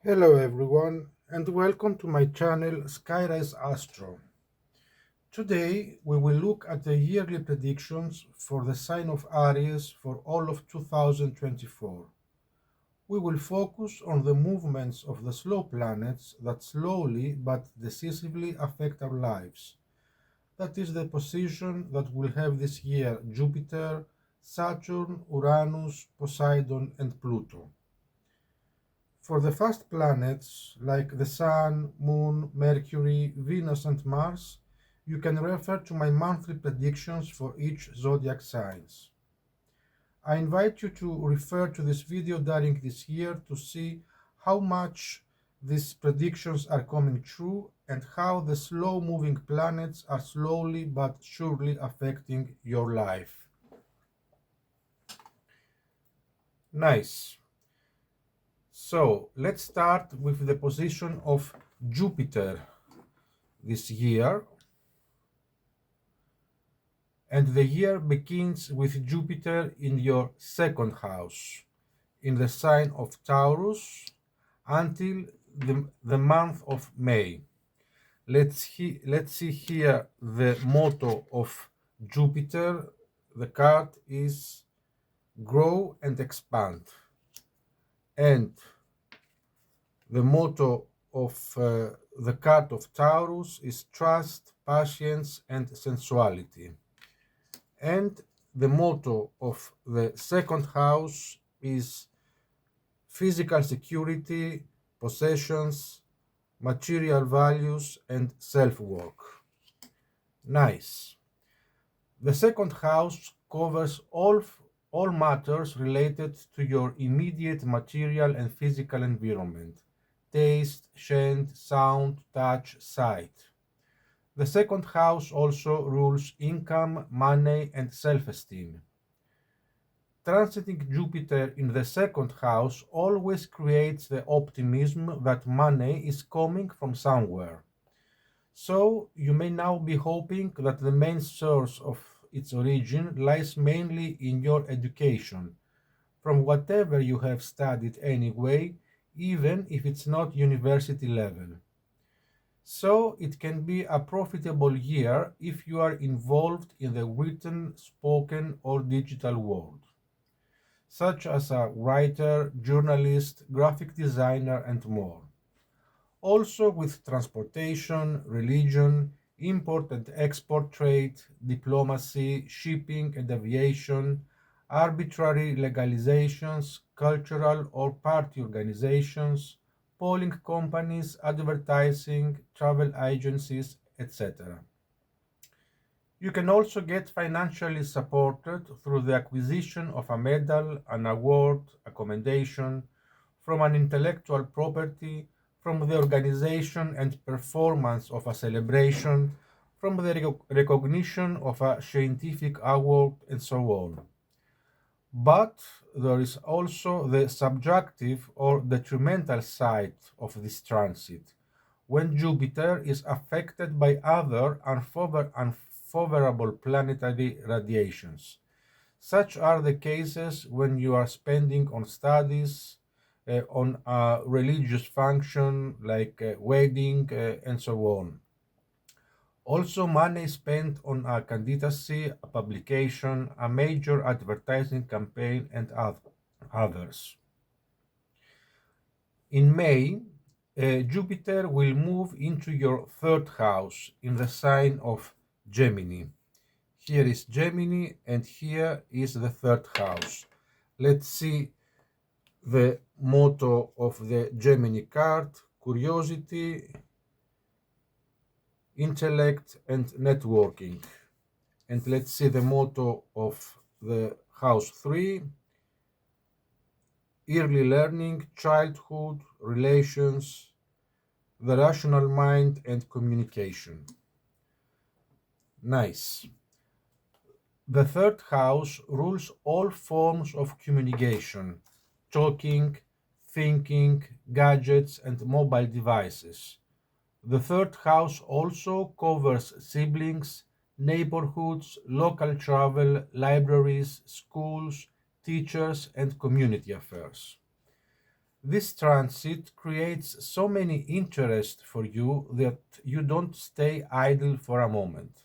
Hello everyone and welcome to my channel skyriseastro. Today we will look at the yearly predictions for the sign of Aries for all of 2024. We will focus on the movements of the slow planets that slowly but decisively affect our lives. That is the position that will have this year Jupiter, Saturn, Uranus, Poseidon and Pluto. For the fast planets like the Sun, Moon, Mercury, Venus, and Mars, you can refer to my monthly predictions for each zodiac signs. I invite you to refer to this video during this year to see how much these predictions are coming true and how the slow-moving planets are slowly but surely affecting your life. Nice. So let's start with the position of Jupiter this year. And the year begins with Jupiter in your second house, in the sign of Taurus, until the month of May. Let's see here the motto of Jupiter. The card is grow and expand. And the motto of the card of Taurus is trust, patience, and sensuality. And the motto of the second house is physical security, possessions, material values, and self-work. Nice. The second house covers all matters related to your immediate material and physical environment: taste, scent, sound, touch, sight. The second house also rules income, money, and self-esteem. Transiting Jupiter in the second house always creates the optimism that money is coming from somewhere. So you may now be hoping that the main source of its origin lies mainly in your education, from whatever you have studied anyway, even if it's not university level. So it can be a profitable year if you are involved in the written, spoken, or digital world, such as a writer, journalist, graphic designer, and more. Also with transportation, religion, import and export trade, diplomacy, shipping and aviation, arbitrary legalizations, cultural or party organizations, polling companies, advertising, travel agencies, etc. You can also get financially supported through the acquisition of a medal, an award, a commendation, from an intellectual property, from the organization and performance of a celebration, from the recognition of a scientific award, and so on. But there is also the subjective or detrimental side of this transit, when Jupiter is affected by other unfavorable planetary radiations. Such are the cases when you are spending on studies, on a religious function like a wedding, and so on. Also, money spent on a candidacy, a publication, a major advertising campaign, and others. In May, Jupiter will move into your third house in the sign of Gemini. Here is Gemini, and here is the third house. Let's see the motto of the Gemini card: curiosity, intellect, and networking. And let's see the motto of the house 3: early learning, childhood, relations, the rational mind, and communication. Nice. The third house rules all forms of communication: talking, thinking, gadgets, and mobile devices. The third house also covers siblings, neighborhoods, local travel, libraries, schools, teachers, and community affairs. This transit creates so many interest for you that you don't stay idle for a moment.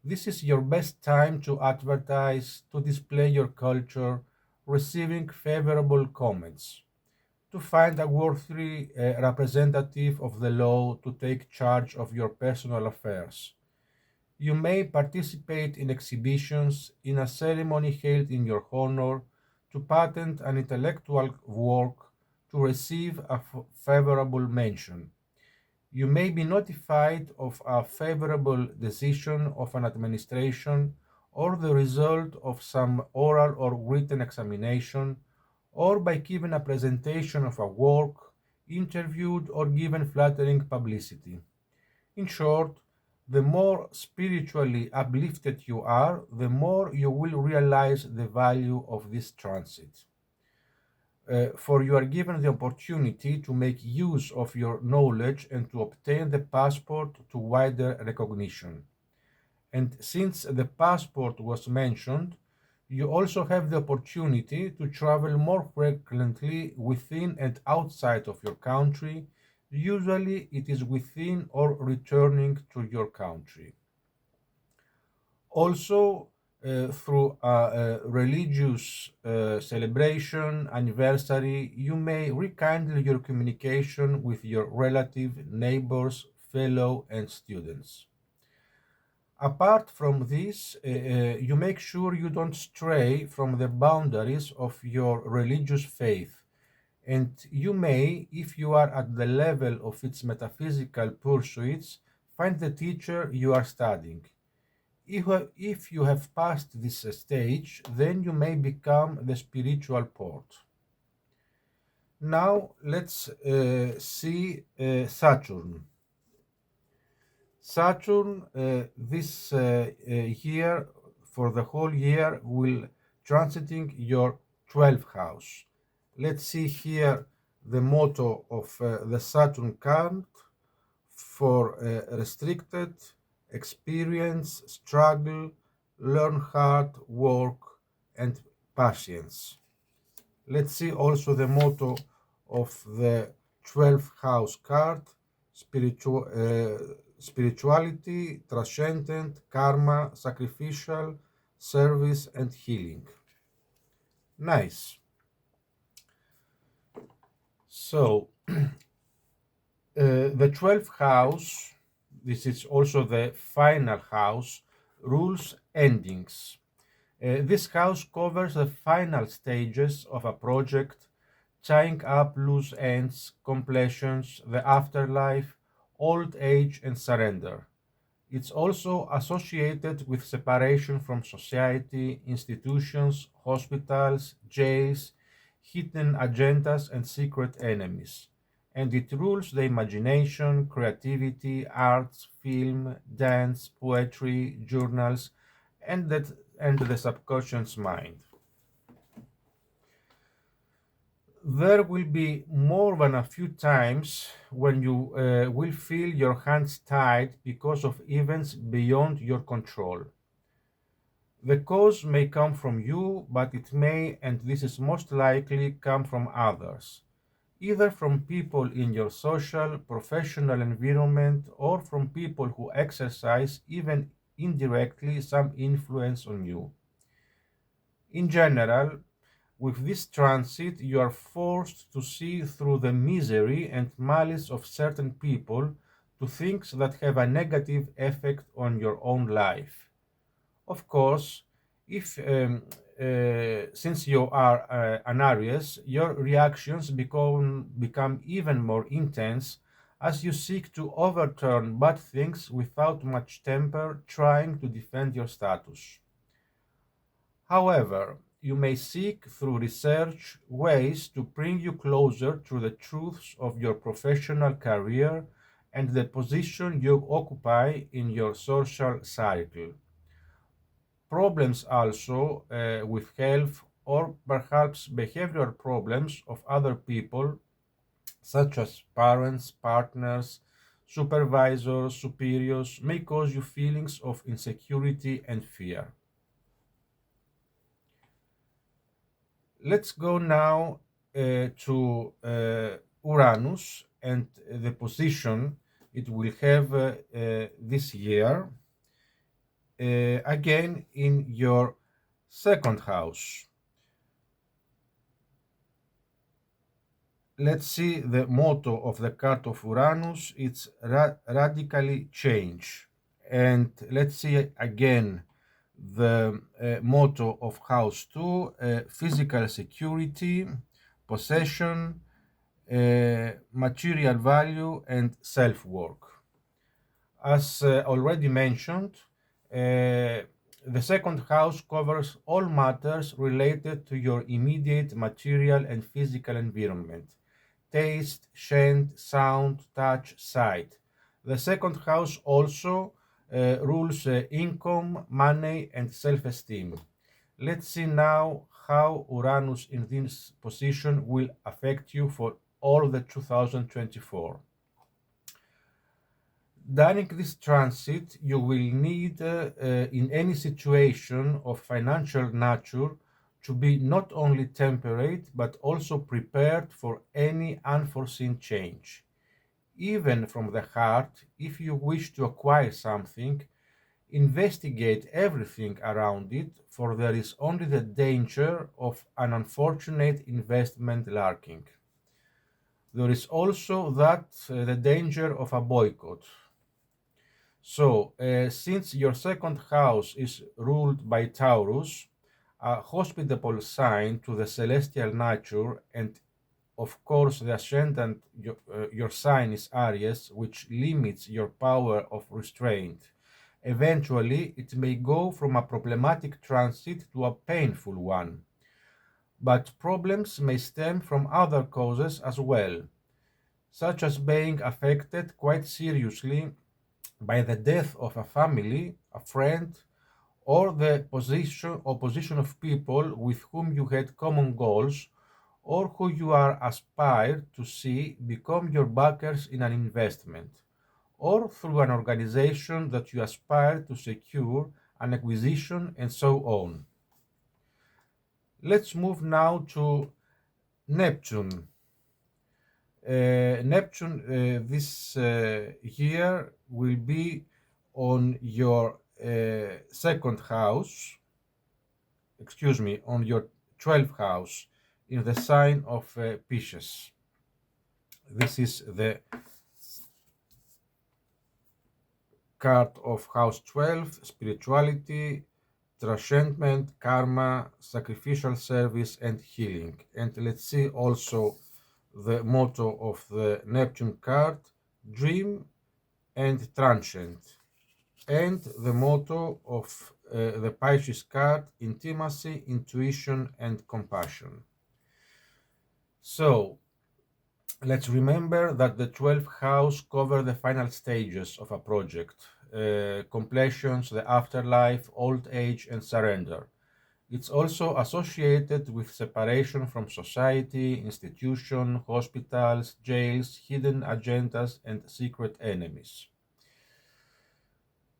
This is your best time to advertise, to display your culture, receiving favorable comments, to find a worthy representative of the law to take charge of your personal affairs. You may participate in exhibitions, in a ceremony held in your honor, to patent an intellectual work, to receive a favorable mention. You may be notified of a favorable decision of an administration or the result of some oral or written examination, or by giving a presentation of a work, interviewed, or given flattering publicity. In short, the more spiritually uplifted you are, the more you will realize the value of this transit. For you are given the opportunity to make use of your knowledge and to obtain the passport to wider recognition. And since the passport was mentioned, you also have the opportunity to travel more frequently within and outside of your country. Usually it is within or returning to your country. Also, through a religious celebration, anniversary, you may rekindle your communication with your relative, neighbors, fellow, and students. Apart from this, you make sure you don't stray from the boundaries of your religious faith, and you may, if you are at the level of its metaphysical pursuits, find the teacher you are studying. If you have passed this stage, then you may become the spiritual port. Now let's see Saturn. Saturn this year, for the whole year, will transiting your 12th house. Let's see here the motto of the Saturn card for restricted, experience, struggle, learn hard, work, and patience. Let's see also the motto of the 12th house card, spirituality, transcendent, karma, sacrificial, service, and healing. Nice. So, the 12th house, this is also the final house, rules endings. This house covers the final stages of a project, tying up loose ends, completions, the afterlife, old age, and surrender. It's also associated with separation from society, institutions, hospitals, jails, hidden agendas, and secret enemies. And it rules the imagination, creativity, arts, film, dance, poetry, journals, and the subconscious mind. There will be more than a few times when you will feel your hands tied because of events beyond your control. The cause may come from you, but it may, and this is most likely, come from others, either from people in your social, professional environment, or from people who exercise, even indirectly, some influence on you. In general, with this transit, you are forced to see through the misery and malice of certain people to things that have a negative effect on your own life. Of course, if since you are an Aries, your reactions become even more intense as you seek to overturn bad things without much temper, trying to defend your status. However, you may seek through research ways to bring you closer to the truths of your professional career and the position you occupy in your social cycle. Problems also with health or perhaps behavioral problems of other people, such as parents, partners, supervisors, superiors, may cause you feelings of insecurity and fear. Let's go now to Uranus and the position it will have this year, again in your second house. Let's see the motto of the card of Uranus. It's radically change. And let's see again the motto of house 2, physical security, possession, material value, and self-work. As already mentioned, the second house covers all matters related to your immediate material and physical environment: taste, scent, sound, touch, sight. The second house also rules income, money, and self-esteem. Let's see now how Uranus in this position will affect you for all the 2024. During this transit, you will need, in any situation of financial nature, to be not only temperate but also prepared for any unforeseen change. Even from the heart, if you wish to acquire something, investigate everything around it, for there is only the danger of an unfortunate investment lurking. There is also the danger of a boycott. So, since your second house is ruled by Taurus, a hospitable sign to the celestial nature, and of course the ascendant, your sign is Aries, which limits your power of restraint. Eventually, it may go from a problematic transit to a painful one. But problems may stem from other causes as well, such as being affected quite seriously by the death of a family, a friend, or the position of people with whom you had common goals, or who you are aspired to see become your backers in an investment, or through an organization that you aspire to secure an acquisition, and so on. Let's move now to Neptune. Neptune this year will be on your second house, on your 12th house in the sign of Pisces. This is the card of house 12, spirituality, transcendment, karma, sacrificial service, and healing. And let's see also the motto of the Neptune card: dream and transcend. And the motto of the Pisces card: intimacy, intuition, and compassion. So, let's remember that the 12th house covers the final stages of a project, completions, the afterlife, old age, and surrender. It's also associated with separation from society, institutions, hospitals, jails, hidden agendas, and secret enemies.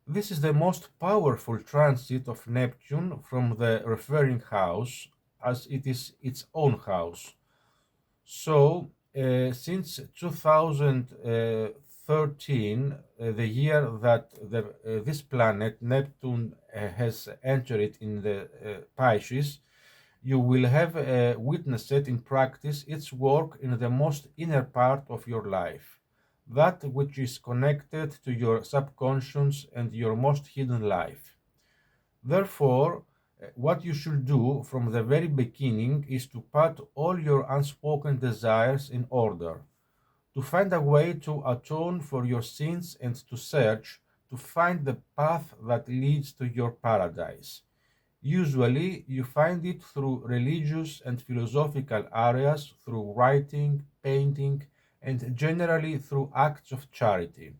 This is the most powerful transit of Neptune from the referring house, as it is its own house. So, since 2013, the year that this planet, Neptune, has entered in the Pisces, you will have witnessed in practice its work in the most inner part of your life, that which is connected to your subconscious and your most hidden life. Therefore, what you should do from the very beginning is to put all your unspoken desires in order, to find a way to atone for your sins, and to search to find the path that leads to your paradise. Usually, you find it through religious and philosophical areas, through writing, painting, and generally through acts of charity.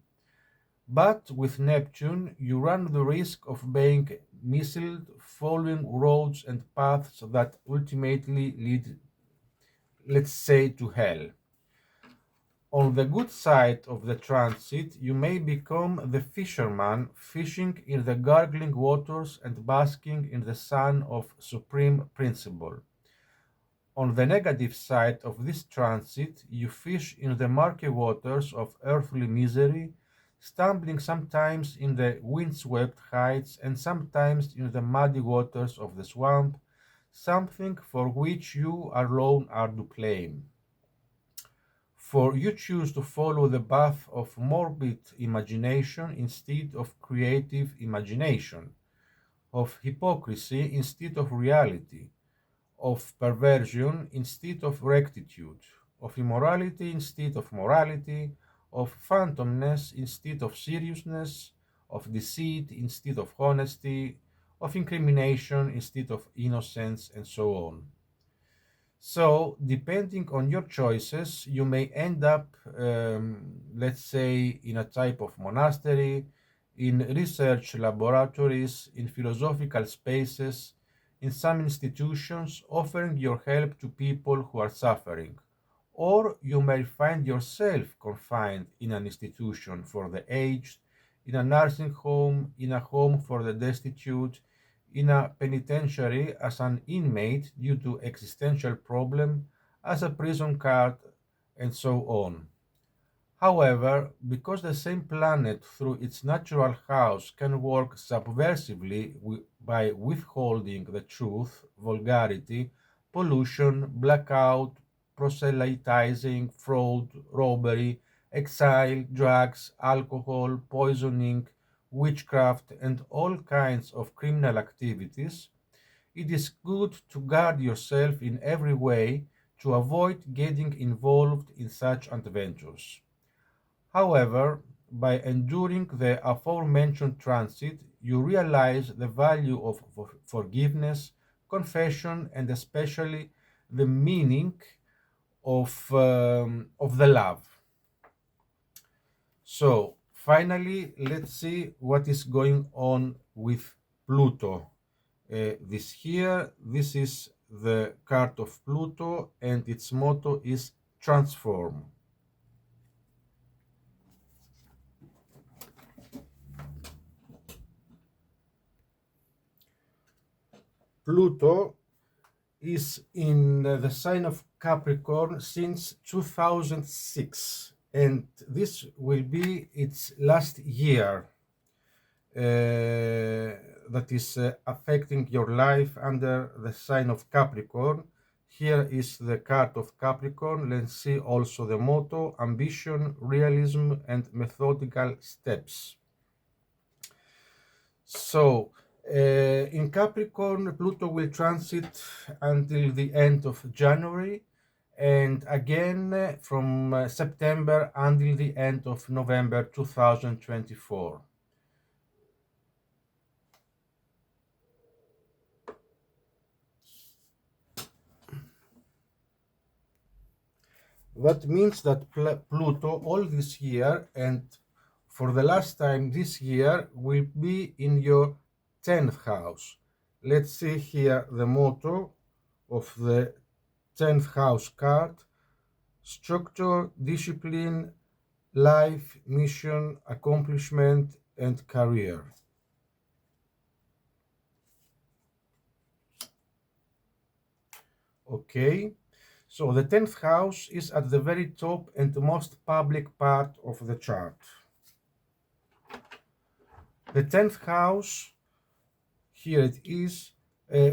But with Neptune, you run the risk of being misled, following roads and paths that ultimately lead, let's say, to hell. On the good side of the transit, you may become the fisherman fishing in the gurgling waters and basking in the sun of supreme principle. On the negative side of this transit, you fish in the murky waters of earthly misery, stumbling sometimes in the windswept heights and sometimes in the muddy waters of the swamp, something for which you alone are to blame. For you choose to follow the path of morbid imagination instead of creative imagination, of hypocrisy instead of reality, of perversion instead of rectitude, of immorality instead of morality, of phantomness instead of seriousness, of deceit instead of honesty, of incrimination instead of innocence, and so on. So, depending on your choices, you may end up, let's say, in a type of monastery, in research laboratories, in philosophical spaces, in some institutions, offering your help to people who are suffering. Or you may find yourself confined in an institution for the aged, in a nursing home, in a home for the destitute, in a penitentiary as an inmate due to existential problem, as a prison card, and so on. However, because the same planet through its natural house can work subversively by withholding the truth, vulgarity, pollution, blackout, proselytizing, fraud, robbery, exile, drugs, alcohol, poisoning, witchcraft, and all kinds of criminal activities, it is good to guard yourself in every way to avoid getting involved in such adventures. However, by enduring the aforementioned transit, you realize the value of forgiveness, confession, and especially the meaning of the love. So, finally, let's see what is going on with Pluto. This is the card of Pluto, and its motto is transform. Pluto is in the sign of Capricorn since 2006, and this will be its last year that is affecting your life under the sign of Capricorn. Here is the card of Capricorn. Let's see also the motto: ambition, realism, and methodical steps. So, in Capricorn, Pluto will transit until the end of January, and again from September until the end of November 2024. That means that Pluto all this year and for the last time this year will be in your 10th house. Let's see here the motto of the 10th house card: structure, discipline, life, mission, accomplishment, and career. Okay, so the 10th house is at the very top and the most public part of the chart. The 10th house, here it is,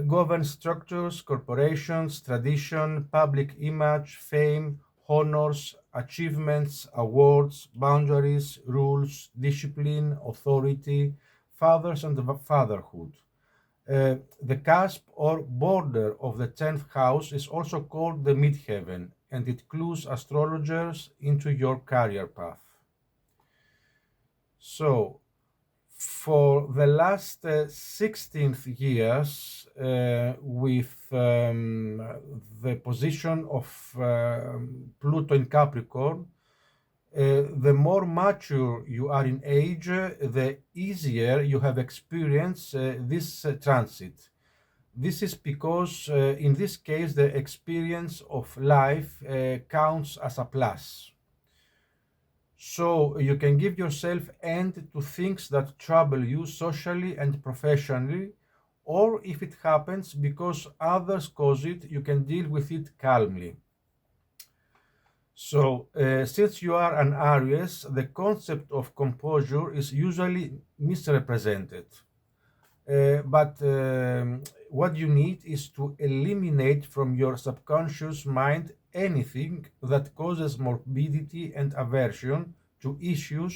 governs structures, corporations, tradition, public image, fame, honors, achievements, awards, boundaries, rules, discipline, authority, fathers and fatherhood. The cusp or border of the 10th house is also called the midheaven, and it clues astrologers into your career path. So, for the last 16th years, with the position of Pluto in Capricorn, the more mature you are in age, the easier you have experienced this transit. This is because, in this case, the experience of life counts as a plus. So you can give yourself end to things that trouble you socially and professionally, or if it happens because others cause it, you can deal with it calmly. So, since you are an Aries, the concept of composure is usually misrepresented. But what you need is to eliminate from your subconscious mind anything that causes morbidity and aversion to issues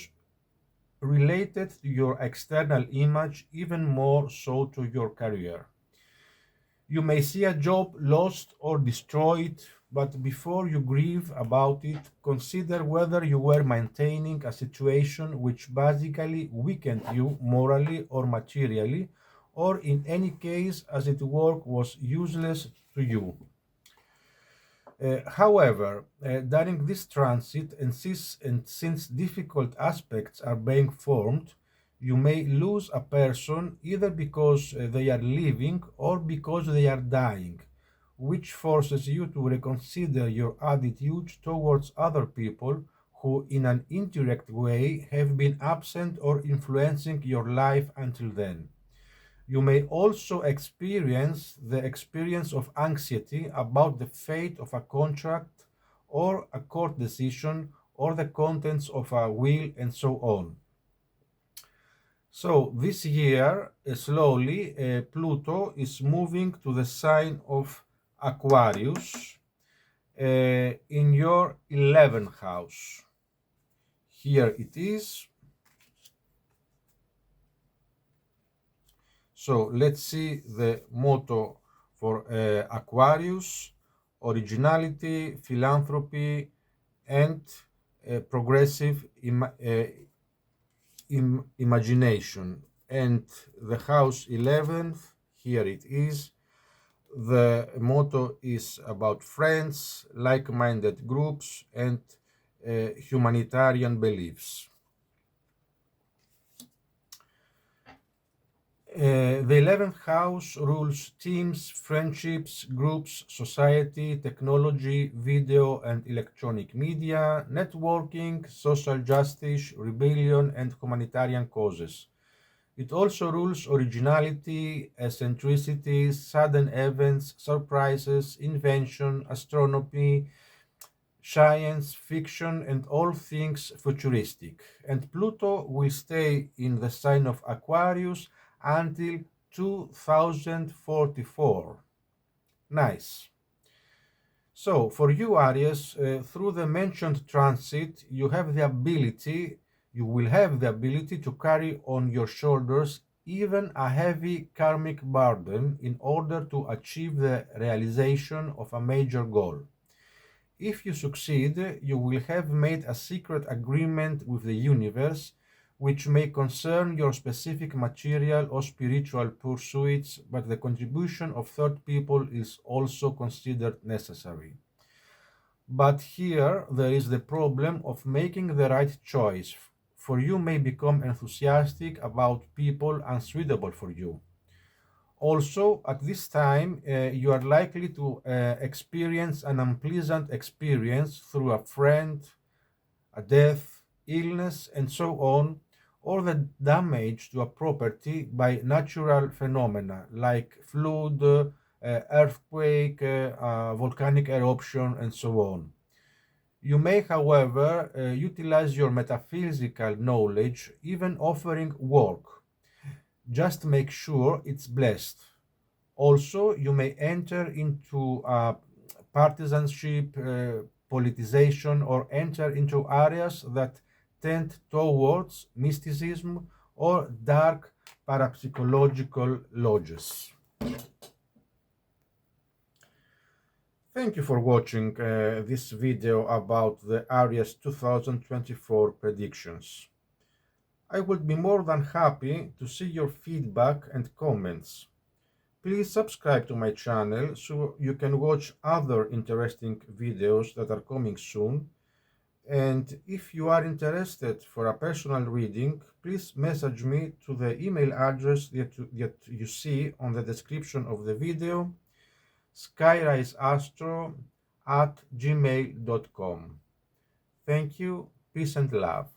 related to your external image, even more so to your career. You may see a job lost or destroyed, but before you grieve about it, consider whether you were maintaining a situation which basically weakened you morally or materially, or in any case, as its work was useless to you. However, during this transit, and since difficult aspects are being formed, you may lose a person either because they are living or because they are dying, which forces you to reconsider your attitude towards other people who, in an indirect way, have been absent or influencing your life until then. You may also experience the experience of anxiety about the fate of a contract or a court decision or the contents of a will and so on. So this year, slowly, Pluto is moving to the sign of Aquarius in your 11th house. Here it is. So let's see the motto for Aquarius: originality, philanthropy, and progressive imagination. And the house 11th, here it is. The motto is about friends, like-minded groups, and humanitarian beliefs. The 11th house rules teams, friendships, groups, society, technology, video and electronic media, networking, social justice, rebellion, and humanitarian causes. It also rules originality, eccentricity, sudden events, surprises, invention, astronomy, science fiction, and all things futuristic. And Pluto will stay in the sign of Aquarius until 2044. Nice. So, for you, Aries, through the mentioned transit, you will have the ability to carry on your shoulders even a heavy karmic burden in order to achieve the realization of a major goal. If you succeed, you will have made a secret agreement with the universe, which may concern your specific material or spiritual pursuits, but the contribution of third people is also considered necessary. But here there is the problem of making the right choice, for you may become enthusiastic about people unsuitable for you. Also, at this time, you are likely to experience an unpleasant experience through a friend, a death, illness, and so on, or the damage to a property by natural phenomena like flood, earthquake, volcanic eruption, and so on. You may, however, utilize your metaphysical knowledge, even offering work. Just make sure it's blessed. Also, you may enter into partisanship, politicization, or enter into areas that tend towards mysticism or dark parapsychological lodges. Thank you for watching this video about the Aries 2024 predictions. I would be more than happy to see your feedback and comments. Please subscribe to my channel so you can watch other interesting videos that are coming soon. And if you are interested for a personal reading, please message me to the email address that you see on the description of the video, skyriseastro@gmail.com. Thank you, peace and love.